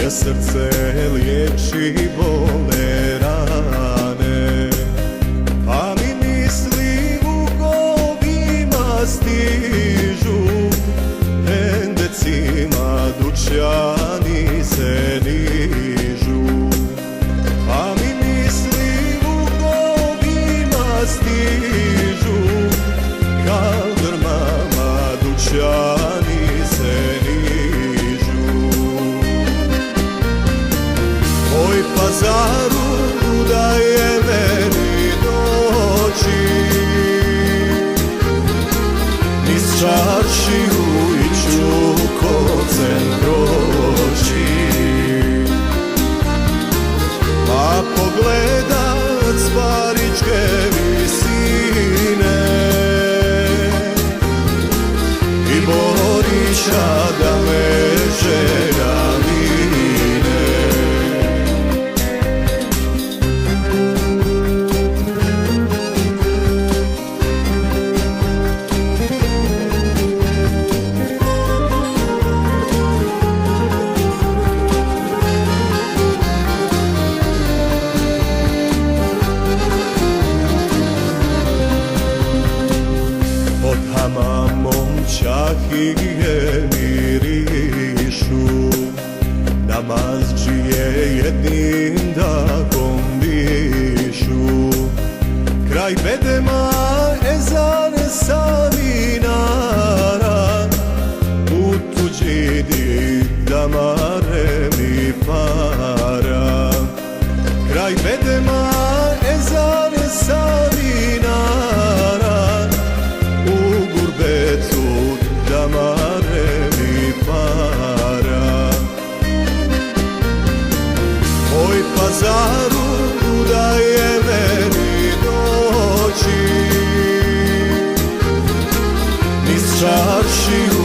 da srce liječi bole rane, pa mi misli u govima stižu, endecima dućani se nižu, pa mi misli u govima stižu, kad drmama dućani se nižu. Oj Pazaru, da je meni doći, niz čaršiju iću kocem proći, pa pogledat s Paričke visine i Borića da me želja mine. Od hamamom čahije mirišu, namazđije jednim dahom dišu, kraj bedema ezan savinara, u tuđini damare mi para, kraj bedema ezan savinara, u gurbetu damare mi para. Oj Pazaru, da je meni doći, niz čaršiju